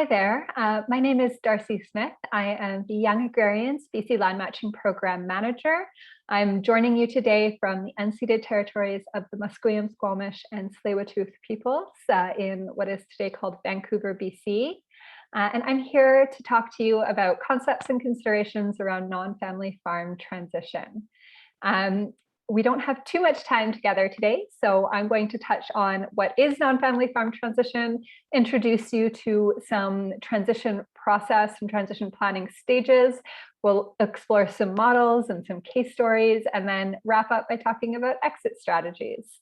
Hi there, my name is Darcy Smith. I am the Young Agrarians BC Land Matching Program Manager. I'm joining you today from the unceded territories of the Musqueam, Squamish and Tsleil-Waututh peoples in what is today called Vancouver, BC. And I'm here to talk to you about concepts and considerations around non-family farm transition. We don't have too much time together today, so I'm going to touch on what is non-family farm transition, introduce you to some transition process and transition planning stages. We'll explore some models and some case stories, and then wrap up by talking about exit strategies.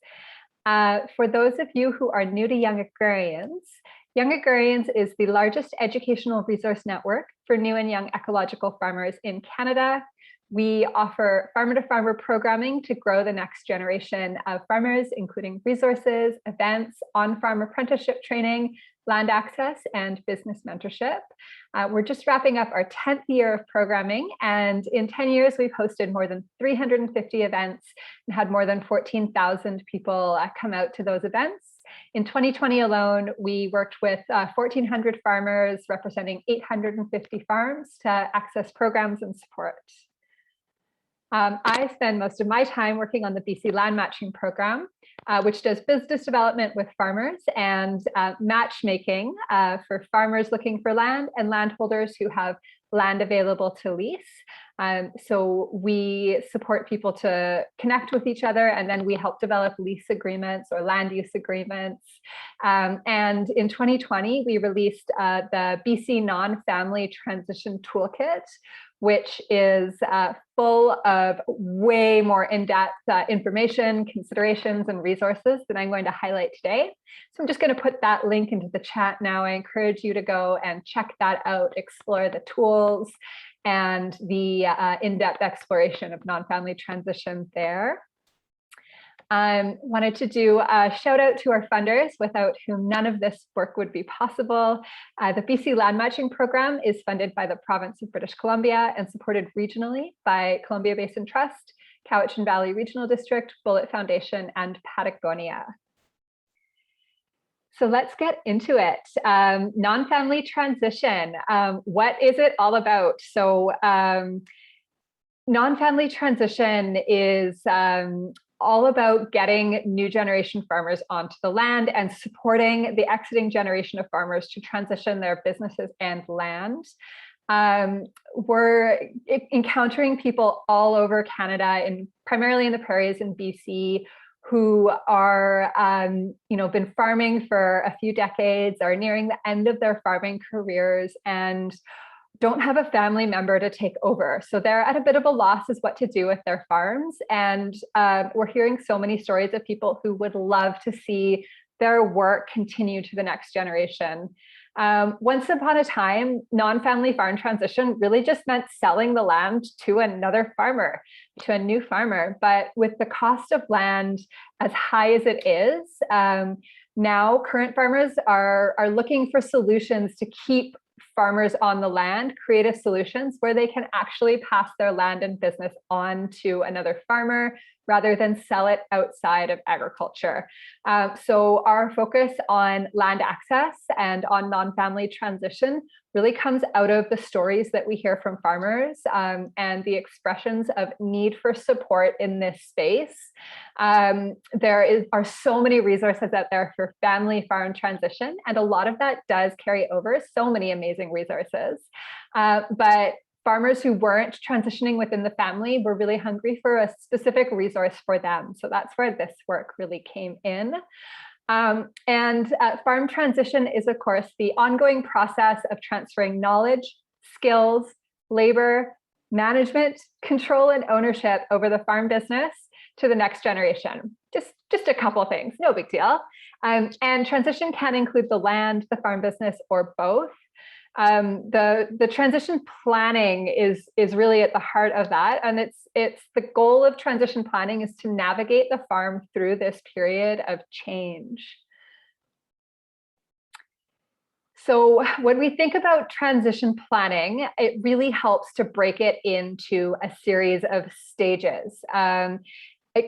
For those of you who are new to Young Agrarians is the largest educational resource network for new and young ecological farmers in Canada. We offer farmer-to-farmer programming to grow the next generation of farmers, including resources, events, on-farm apprenticeship training, land access, and business mentorship. We're just wrapping up our 10th year of programming, and in 10 years, we've hosted more than 350 events and had more than 14,000 people come out to those events. In 2020 alone, we worked with 1,400 farmers representing 850 farms to access programs and support. I spend most of my time working on the BC Land Matching Program, which does business development with farmers and matchmaking for farmers looking for land and landholders who have land available to lease. So we support people to connect with each other, and then we help develop lease agreements or land use agreements. And in 2020, we released the BC Non-Family Transition Toolkit, which is full of way more in-depth information, considerations, and resources that I'm going to highlight today. So I'm just going to put that link into the chat now. I encourage you to go and check that out, explore the tools and the in-depth exploration of non-family transition there. Wanted to do a shout out to our funders, without whom none of this work would be possible. The BC Land Matching Program is funded by the province of British Columbia and supported regionally by Columbia Basin Trust, Cowichan Valley Regional District, Bullet Foundation, and Patagonia. So let's get into it. Non-family transition, what is it all about? So non-family transition is all about getting new generation farmers onto the land and supporting the exiting generation of farmers to transition their businesses and land. We're encountering people all over Canada, and primarily in the prairies in BC, who are, been farming for a few decades, are nearing the end of their farming careers, and don't have a family member to take over. So they're at a bit of a loss as what to do with their farms. And we're hearing so many stories of people who would love to see their work continue to the next generation. Once upon a time, non-family farm transition really just meant selling the land to another farmer, to a new farmer. But with the cost of land as high as it is, now current farmers are looking for solutions to keep farmers on the land, creative solutions where they can actually pass their land and business on to another farmer rather than sell it outside of agriculture. So our focus on land access and on non-family transition really comes out of the stories that we hear from farmers and the expressions of need for support in this space. There are so many resources out there for family farm transition, and a lot of that does carry over, so many amazing resources. But farmers who weren't transitioning within the family were really hungry for a specific resource for them. So that's where this work really came in. Farm transition is, of course, the ongoing process of transferring knowledge, skills, labor, management, control, and ownership over the farm business to the next generation. Just a couple of things, no big deal. And transition can include the land, the farm business, or both. The transition planning is really at the heart of that, and it's the goal of transition planning is to navigate the farm through this period of change. So when we think about transition planning, it really helps to break it into a series of stages.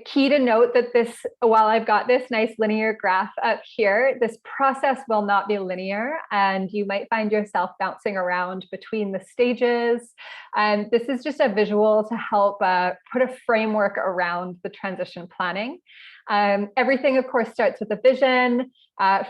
key to note that this, while I've got this nice linear graph up here, this process will not be linear, and you might find yourself bouncing around between the stages. And this is just a visual to help put a framework around the transition planning. Everything, of course, starts with a vision.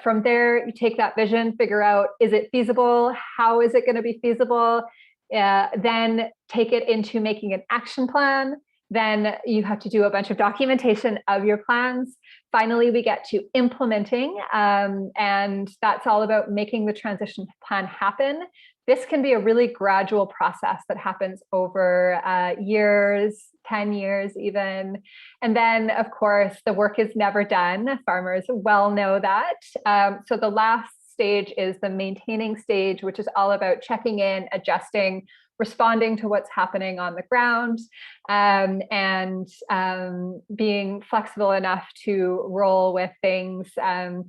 From there, you take that vision, figure out, is it feasible? How is it going to be feasible? Then take it into making an action plan. Then you have to do a bunch of documentation of your plans. Finally, we get to implementing, and that's all about making the transition plan happen. This can be a really gradual process that happens over years, 10 years even. And then, of course, the work is never done. Farmers well know that. So the last stage is the maintaining stage, which is all about checking in, adjusting, responding to what's happening on the ground, and being flexible enough to roll with things. I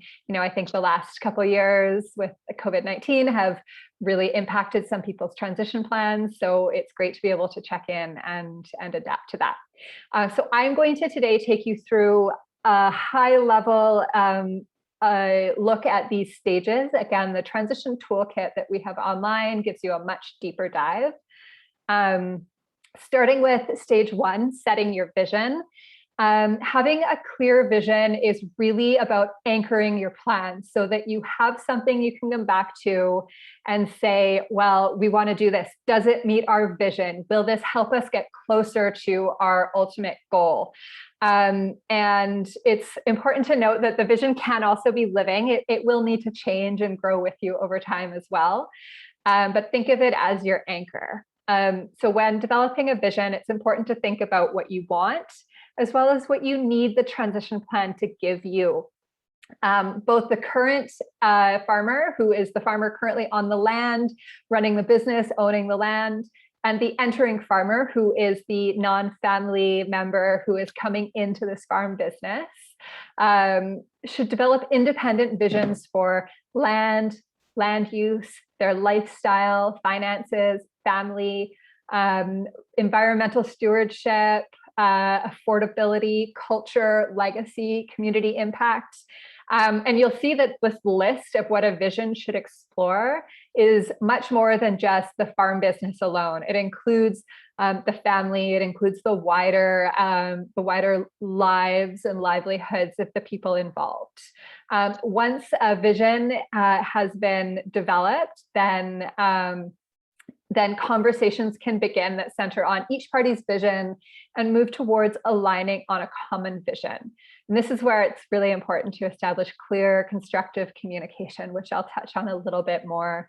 think the last couple of years with COVID-19 have really impacted some people's transition plans. So it's great to be able to check in and adapt to that. So I'm going to today take you through a high level look at these stages. Again, the transition toolkit that we have online gives you a much deeper dive. Starting with stage 1, setting your vision. Having a clear vision is really about anchoring your plans so that you have something you can come back to and say, well, we want to do this. Does it meet our vision? Will this help us get closer to our ultimate goal? And it's important to note that the vision can also be living. It will need to change and grow with you over time as well. But think of it as your anchor. So when developing a vision, it's important to think about what you want, as well as what you need the transition plan to give you. Both the current farmer, who is the farmer currently on the land, running the business, owning the land, and the entering farmer, who is the non-family member who is coming into this farm business, should develop independent visions for land use, their lifestyle, finances, family, environmental stewardship, affordability, culture, legacy, community impact. And you'll see that this list of what a vision should explore is much more than just the farm business alone. It includes the family, it includes the wider lives and livelihoods of the people involved. Once a vision has been developed, then conversations can begin that center on each party's vision and move towards aligning on a common vision. And this is where it's really important to establish clear, constructive communication, which I'll touch on a little bit more.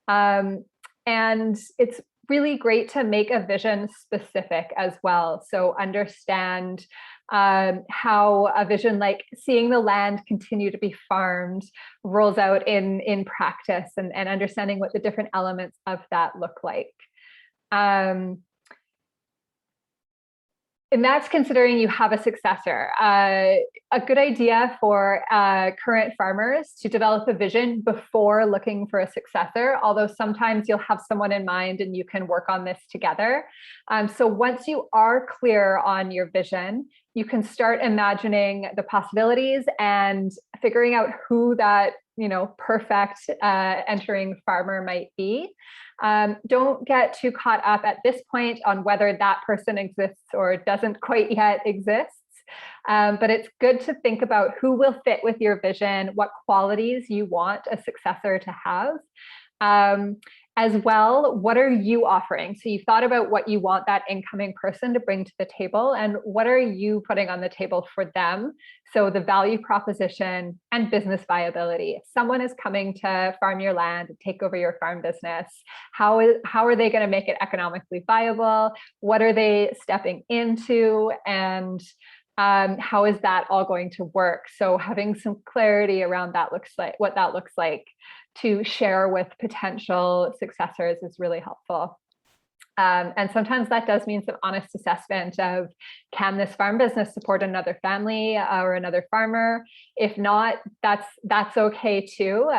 And it's really great to make a vision specific as well. So understand how a vision like seeing the land continue to be farmed rolls out in practice, and understanding what the different elements of that look like. And that's considering you have a successor. A good idea for current farmers to develop a vision before looking for a successor, although sometimes you'll have someone in mind and you can work on this together. So once you are clear on your vision, you can start imagining the possibilities and figuring out who that perfect entering farmer might be. Don't get too caught up at this point on whether that person exists or doesn't quite yet exist. But it's good to think about who will fit with your vision, what qualities you want a successor to have. As well, what are you offering? So you've thought about what you want that incoming person to bring to the table, and what are you putting on the table for them? So the value proposition and business viability. If someone is coming to farm your land and take over your farm business, how are they going to make it economically viable? What are they stepping into? And how is that all going to work? So having some clarity around what that looks like to share with potential successors is really helpful. And sometimes that does mean some honest assessment of, can this farm business support another family or another farmer? If not, that's okay too.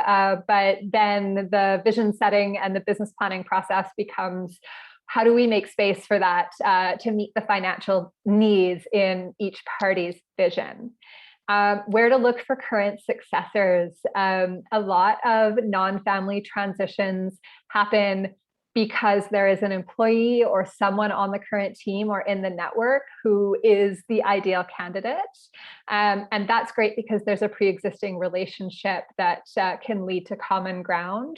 But then the vision setting and the business planning process becomes how do we make space for that to meet the financial needs in each party's vision? Where to look for current successors. A lot of non-family transitions happen because there is an employee or someone on the current team or in the network who is the ideal candidate. And that's great because there's a pre-existing relationship that can lead to common ground.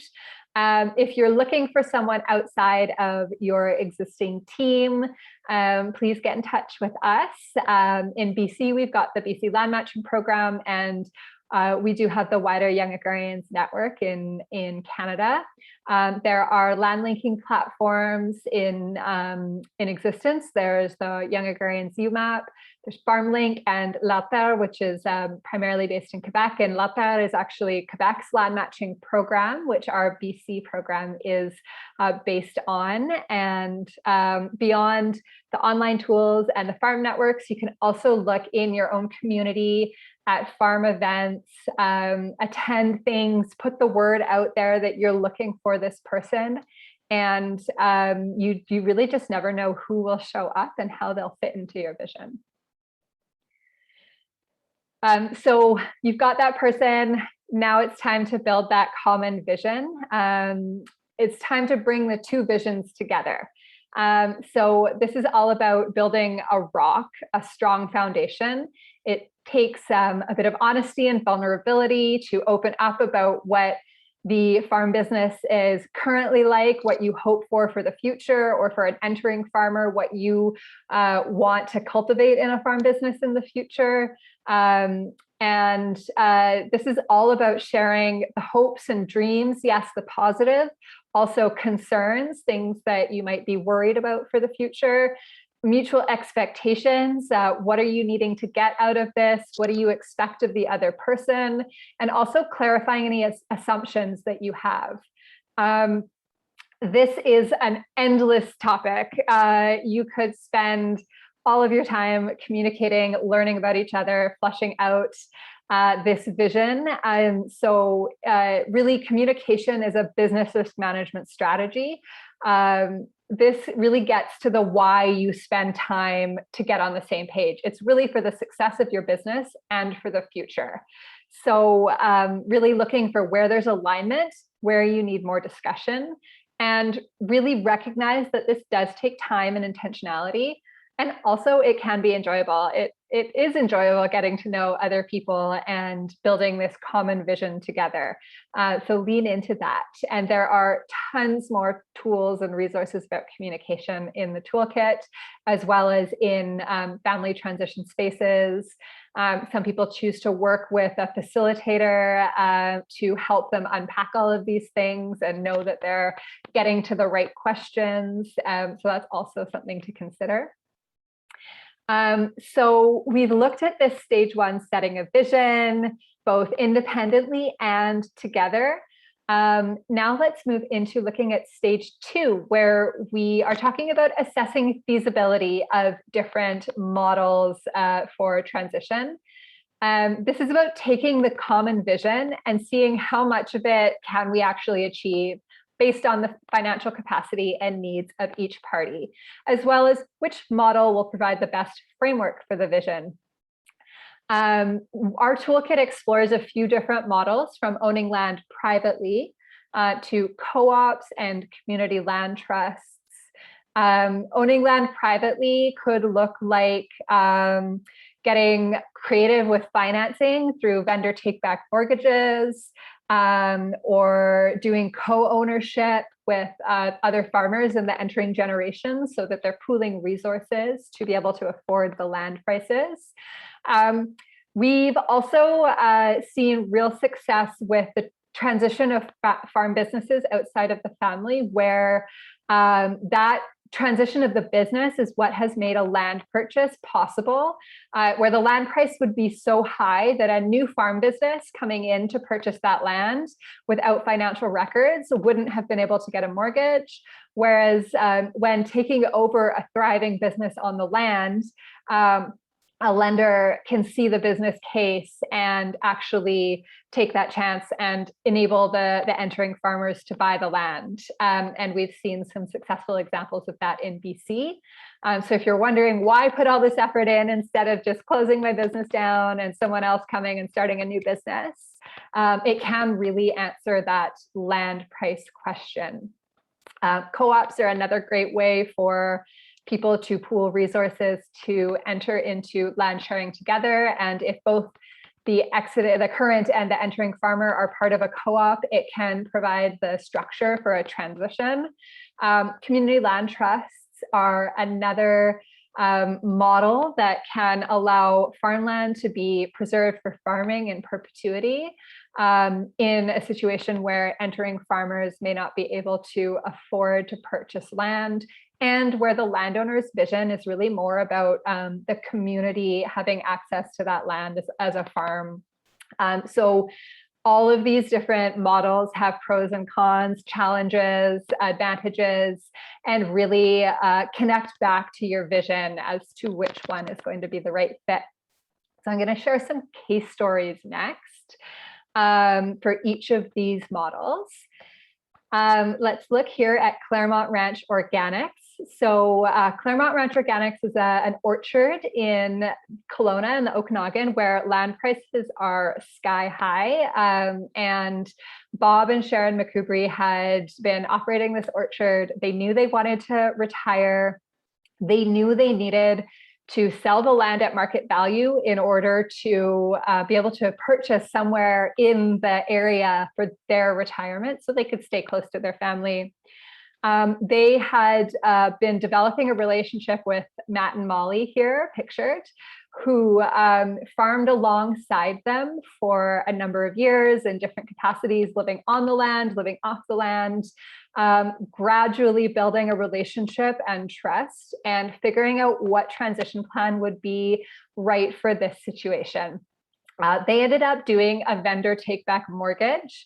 If you're looking for someone outside of your existing team, please get in touch with us. In BC, we've got the BC Land Matching Program, and we do have the wider Young Agrarians network in Canada. There are land linking platforms in existence. There's the Young Agrarians UMAP, there's FarmLink and LAPER, which is primarily based in Quebec. And LAPER is actually Quebec's land matching program, which our BC program is based on. And beyond the online tools and the farm networks, you can also look in your own community at farm events, attend things, put the word out there that you're looking for this person. And you really just never know who will show up and how they'll fit into your vision. So you've got that person. Now it's time to build that common vision. It's time to bring the two visions together. So this is all about building a rock, a strong foundation. It takes a bit of honesty and vulnerability to open up about what the farm business is currently like, what you hope for the future, or for an entering farmer, what you want to cultivate in a farm business in the future. This is all about sharing the hopes and dreams, yes, the positive, also concerns, things that you might be worried about for the future, mutual expectations. What are you needing to get out of this? What do you expect of the other person? And also clarifying any assumptions that you have. This is an endless topic. You could spend all of your time communicating, learning about each other, fleshing out this vision. So really, communication is a business risk management strategy. This really gets to the why you spend time to get on the same page. It's really for the success of your business and for the future. So really looking for where there's alignment, where you need more discussion, and really recognize that this does take time and intentionality. And also it can be enjoyable. It is enjoyable getting to know other people and building this common vision together. So lean into that. And there are tons more tools and resources about communication in the toolkit, as well as in family transition spaces. Some people choose to work with a facilitator to help them unpack all of these things and know that they're getting to the right questions. So that's also something to consider. So we've looked at this stage one setting of vision, both independently and together. Now let's move into looking at stage two, where we are talking about assessing feasibility of different models for transition. This is about taking the common vision and seeing how much of it can we actually achieve based on the financial capacity and needs of each party, as well as which model will provide the best framework for the vision. Our toolkit explores a few different models, from owning land privately to co-ops and community land trusts. Owning land privately could look like getting creative with financing through vendor take-back mortgages, or doing co-ownership with other farmers in the entering generations, so that they're pooling resources to be able to afford the land prices. We've also seen real success with the transition of farm businesses outside of the family, where that transition of the business is what has made a land purchase possible, where the land price would be so high that a new farm business coming in to purchase that land without financial records wouldn't have been able to get a mortgage. Whereas when taking over a thriving business on the land, a lender can see the business case and actually take that chance and enable the entering farmers to buy the land. And we've seen some successful examples of that in BC. So if you're wondering why put all this effort in instead of just closing my business down and someone else coming and starting a new business, it can really answer that land price question. Co-ops are another great way for people to pool resources to enter into land sharing together. And if both the current and the entering farmer are part of a co-op, it can provide the structure for a transition. Community land trusts are another model that can allow farmland to be preserved for farming in perpetuity in a situation where entering farmers may not be able to afford to purchase land, and where the landowner's vision is really more about the community having access to that land as a farm. So all of these different models have pros and cons, challenges, advantages, and really connect back to your vision as to which one is going to be the right fit. So I'm going to share some case stories next for each of these models. Let's look here at Claremont Ranch Organics. So Claremont Ranch Organics is an orchard in Kelowna in the Okanagan where land prices are sky high. And Bob and Sharon McCoubry had been operating this orchard. They knew they wanted to retire. They knew they needed to sell the land at market value in order to be able to purchase somewhere in the area for their retirement so they could stay close to their family. They had been developing a relationship with Matt and Molly here, pictured, who farmed alongside them for a number of years in different capacities, living on the land, living off the land, gradually building a relationship and trust and figuring out what transition plan would be right for this situation. They ended up doing a vendor take-back mortgage,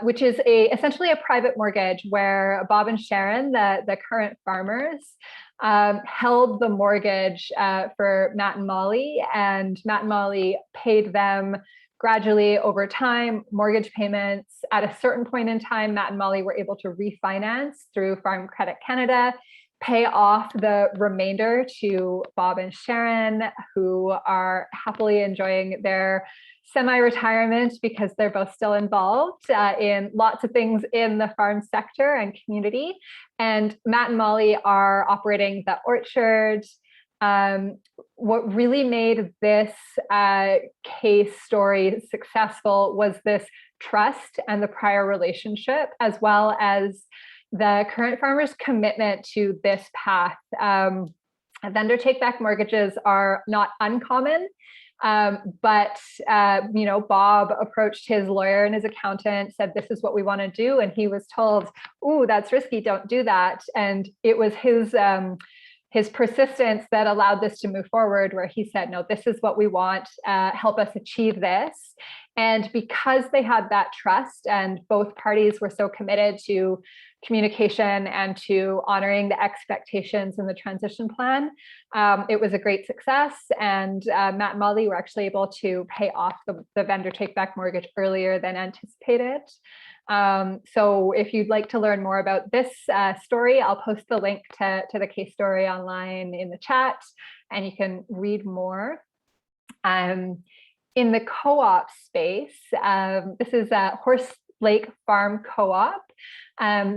which is essentially a private mortgage where Bob and Sharon, the current farmers, held the mortgage for Matt and Molly, and Matt and Molly paid them gradually over time, mortgage payments. At a certain point in time, Matt and Molly were able to refinance through Farm Credit Canada, pay off the remainder to Bob and Sharon, who are happily enjoying their semi-retirement because they're both still involved in lots of things in the farm sector and community. And Matt and Molly are operating the orchard. What really made this case story successful was this trust and the prior relationship, as well as the current farmer's commitment to this path. Vendor take-back mortgages are not uncommon, but Bob approached his lawyer and his accountant, said, "This is what we want to do," and he was told, "Ooh, that's risky, don't do that." And it was his persistence that allowed this to move forward, where he said, "No, this is what we want, help us achieve this." And because they had that trust and both parties were so committed to communication and to honoring the expectations in the transition plan, it was a great success. And Matt and Molly were actually able to pay off the vendor take-back mortgage earlier than anticipated. So if you'd like to learn more about this story, I'll post the link to the case story online in the chat, and you can read more. In the co-op space, this is a Horse Lake Farm Co-op.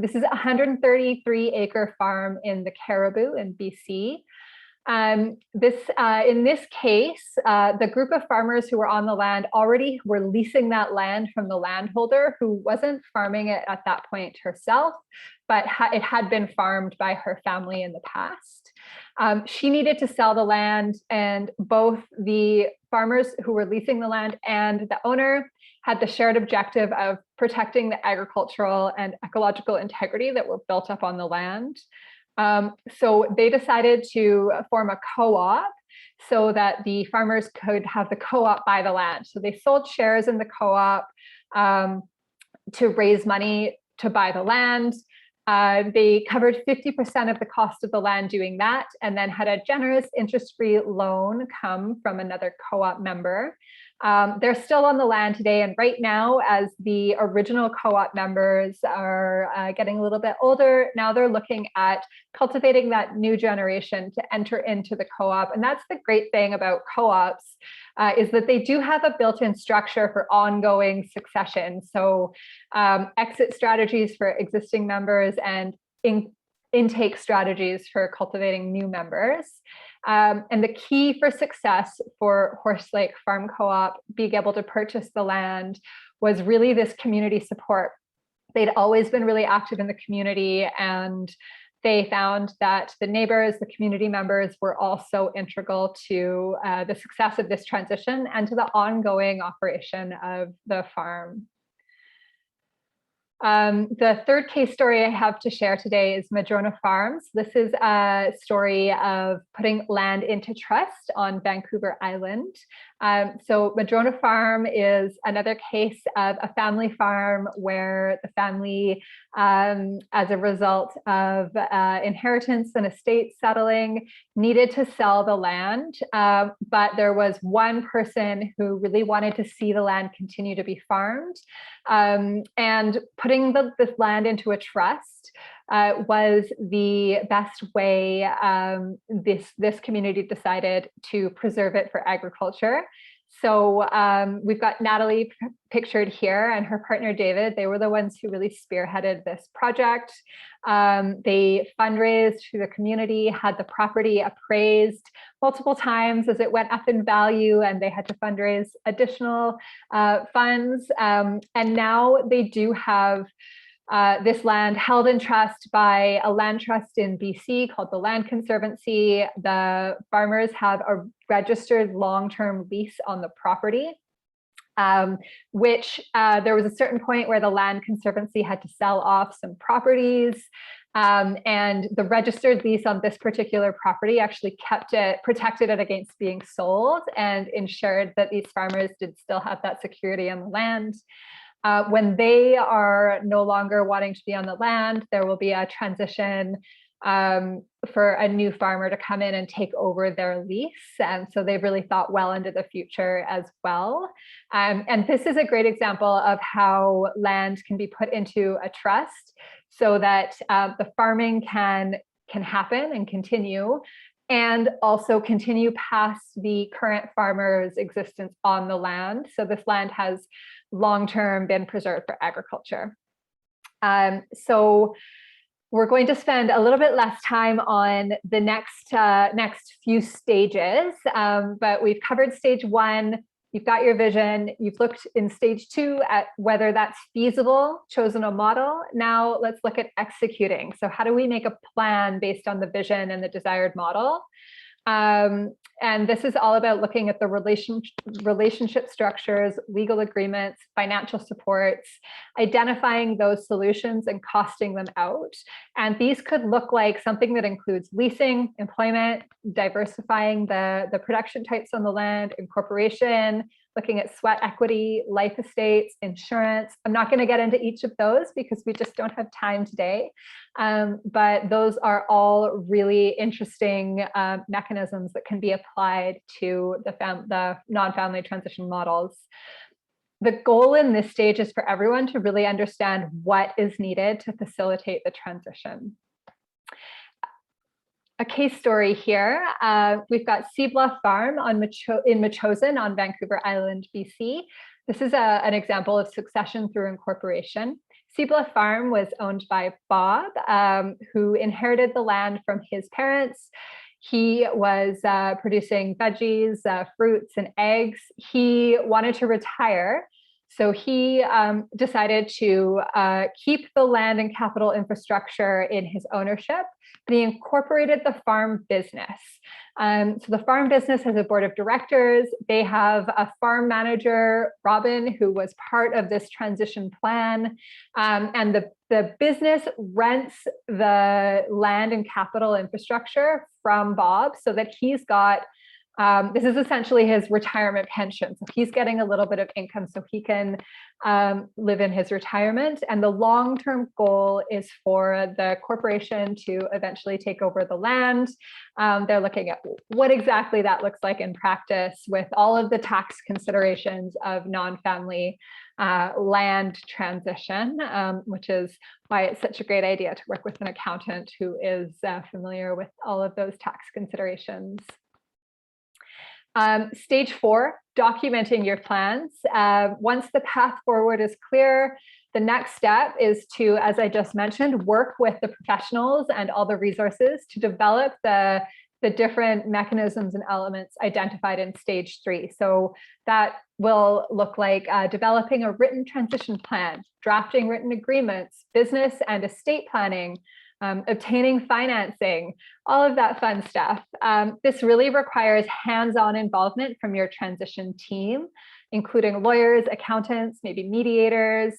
This is a 133-acre farm in the Caribou in BC. In this case, the group of farmers who were on the land already were leasing that land from the landholder, who wasn't farming it at that point herself, but it had been farmed by her family in the past. She needed to sell the land, and both the farmers who were leasing the land and the owner had the shared objective of protecting the agricultural and ecological integrity that were built up on the land. So they decided to form a co-op so that the farmers could have the co-op buy the land. So they sold shares in the co-op to raise money to buy the land. They covered 50% of the cost of the land doing that, and then had a generous interest-free loan come from another co-op member. They're still on the land today, and right now, as the original co-op members are getting a little bit older, now they're looking at cultivating that new generation to enter into the co-op. And that's the great thing about co-ops, is that they do have a built-in structure for ongoing succession. So exit strategies for existing members and intake strategies for cultivating new members. And the key for success for Horse Lake Farm Co-op being able to purchase the land was really this community support. They'd always been really active in the community, and they found that the neighbors, the community members were also integral to the success of this transition and to the ongoing operation of the farm. The third case story I have to share today is Madrona Farms. This is a story of putting land into trust on Vancouver Island. So Madrona Farm is another case of a family farm where the family, as a result of inheritance and estate settling, needed to sell the land. But there was one person who really wanted to see the land continue to be farmed. And putting this land into a trust was the best way this community decided to preserve it for agriculture. So we've got Natalie pictured here and her partner David. They were the ones who really spearheaded this project. They fundraised through the community, had the property appraised multiple times as it went up in value, and they had to fundraise additional funds. And now they do have this land held in trust by a land trust in BC called the Land Conservancy. The farmers have a registered long-term lease on the property, which there was a certain point where the Land Conservancy had to sell off some properties. And the registered lease on this particular property actually protected it against being sold and ensured that these farmers did still have that security on the land. When they are no longer wanting to be on the land, there will be a transition for a new farmer to come in and take over their lease. And so they've really thought well into the future as well. And this is a great example of how land can be put into a trust so that the farming can happen and continue, and also continue past the current farmer's existence on the land. So this land has long-term been preserved for agriculture. So we're going to spend a little bit less time on the next few stages, but we've covered stage one. You've got your vision. You've looked in stage two at whether that's feasible, chosen a model. Now let's look at executing. So how do we make a plan based on the vision and the desired model? And this is all about looking at the relationship structures, legal agreements, financial supports, identifying those solutions and costing them out. And these could look like something that includes leasing, employment, diversifying the production types on the land, incorporation, looking at sweat equity, life estates, insurance. I'm not going to get into each of those because we just don't have time today. But those are all really interesting mechanisms that can be applied to the non-family transition models. The goal in this stage is for everyone to really understand what is needed to facilitate the transition. A case story here. We've got Bluff Farm in Metchosin on Vancouver Island, BC. This is an example of succession through incorporation. Bluff Farm was owned by Bob, who inherited the land from his parents. He was producing veggies, fruits, and eggs. He wanted to retire, so he decided to keep the land and capital infrastructure in his ownership. But he incorporated the farm business. So the farm business has a board of directors. They have a farm manager, Robin, who was part of this transition plan. And the business rents the land and capital infrastructure from Bob so that he's got This is essentially his retirement pension. So he's getting a little bit of income so he can live in his retirement. And the long-term goal is for the corporation to eventually take over the land. They're looking at what exactly that looks like in practice with all of the tax considerations of non-family land transition, which is why it's such a great idea to work with an accountant who is familiar with all of those tax considerations. Stage 4, documenting your plans. Once the path forward is clear, the next step is to, as I just mentioned, work with the professionals and all the resources to develop the different mechanisms and elements identified in stage 3. So that will look like developing a written transition plan, drafting written agreements, business and estate planning, obtaining financing, all of that fun stuff. This really requires hands-on involvement from your transition team, including lawyers, accountants, maybe mediators.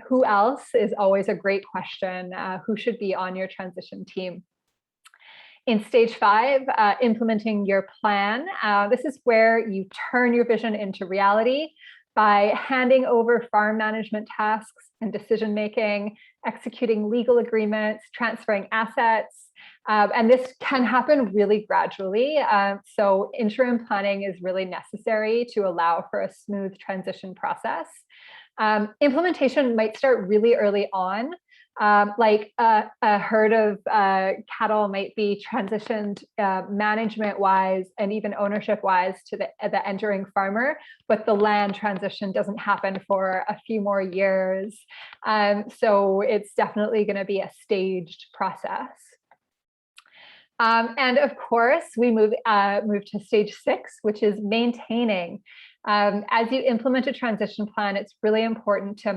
Who else is always a great question. Who should be on your transition team? In stage 5, implementing your plan. This is where you turn your vision into reality by handing over farm management tasks and decision-making, executing legal agreements, transferring assets. And this can happen really gradually. So interim planning is really necessary to allow for a smooth transition process. Implementation might start really early on. Like a herd of cattle might be transitioned management-wise and even ownership-wise to the entering farmer, but the land transition doesn't happen for a few more years. So it's definitely going to be a staged process. And of course, we move to stage 6, which is maintaining. As you implement a transition plan, it's really important to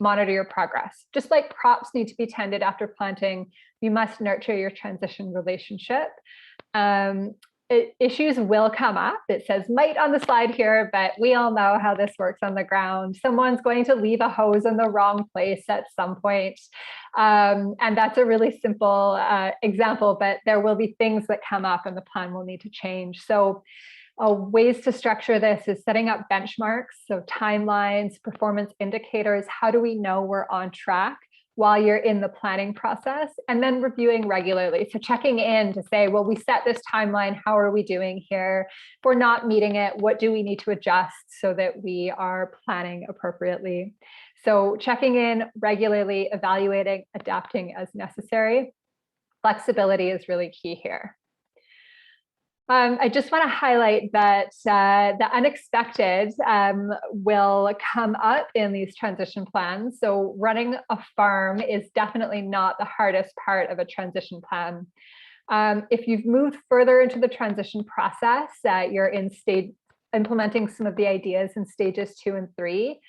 monitor your progress. Just like crops need to be tended after planting, you must nurture your transition relationship. Issues will come up. It says might on the slide here, but we all know how this works on the ground. Someone's going to leave a hose in the wrong place at some point. And that's a really simple example, but there will be things that come up and the plan will need to change. So ways to structure this is setting up benchmarks, so timelines, performance indicators. How do we know we're on track while you're in the planning process? And then reviewing regularly. So checking in to say, well, we set this timeline. How are we doing here? If we're not meeting it, what do we need to adjust so that we are planning appropriately? So checking in regularly, evaluating, adapting as necessary. Flexibility is really key here. I just want to highlight that the unexpected will come up in these transition plans. So running a farm is definitely not the hardest part of a transition plan. If you've moved further into the transition process, you're implementing some of the ideas in stages 2 and 3,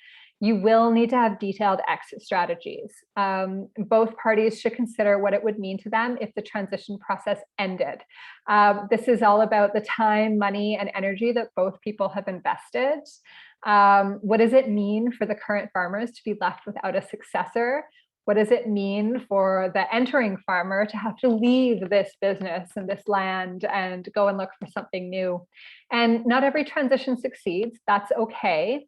you will need to have detailed exit strategies. Both parties should consider what it would mean to them if the transition process ended. This is all about the time, money, and energy that both people have invested. What does it mean for the current farmers to be left without a successor? What does it mean for the entering farmer to have to leave this business and this land and go and look for something new? And not every transition succeeds. That's okay.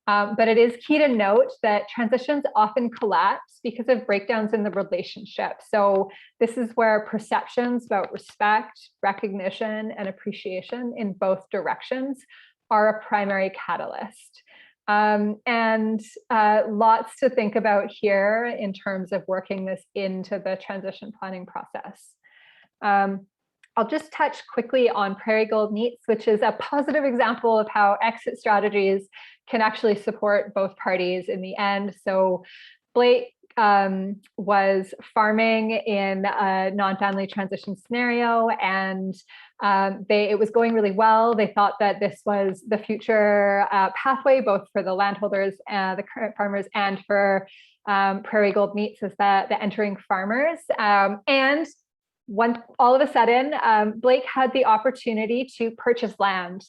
But it is key to note that transitions often collapse because of breakdowns in the relationship. So this is where perceptions about respect, recognition, and appreciation in both directions are a primary catalyst. And lots to think about here in terms of working this into the transition planning process. I'll just touch quickly on Prairie Gold Meats, which is a positive example of how exit strategies can actually support both parties in the end. So Blake was farming in a non-family transition scenario, and it was going really well. They thought that this was the future pathway, both for the landholders, the current farmers, and for Prairie Gold Meats as the entering farmers. And all of a sudden, Blake had the opportunity to purchase land,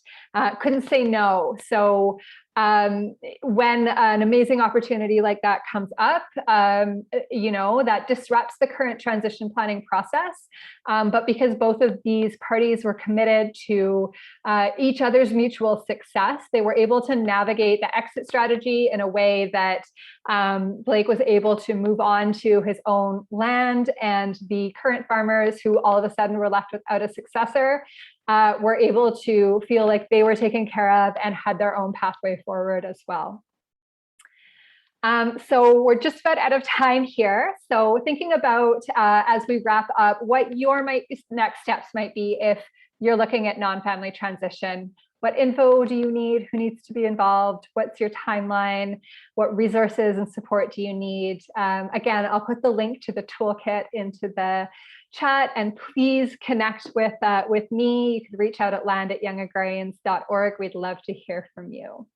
couldn't say no. So when an amazing opportunity like that comes up, that disrupts the current transition planning process. But because both of these parties were committed to each other's mutual success, they were able to navigate the exit strategy in a way that Blake was able to move on to his own land, and the current farmers who all of a sudden were left without a successor were able to feel like they were taken care of and had their own pathway forward as well. So we're just about out of time here. So thinking about, as we wrap up, what your next steps might be if you're looking at non-family transition. What info do you need? Who needs to be involved? What's your timeline? What resources and support do you need? Again, I'll put the link to the toolkit into the chat, and please connect with me. You can reach out at land@youngagrarians.org. We'd love to hear from you.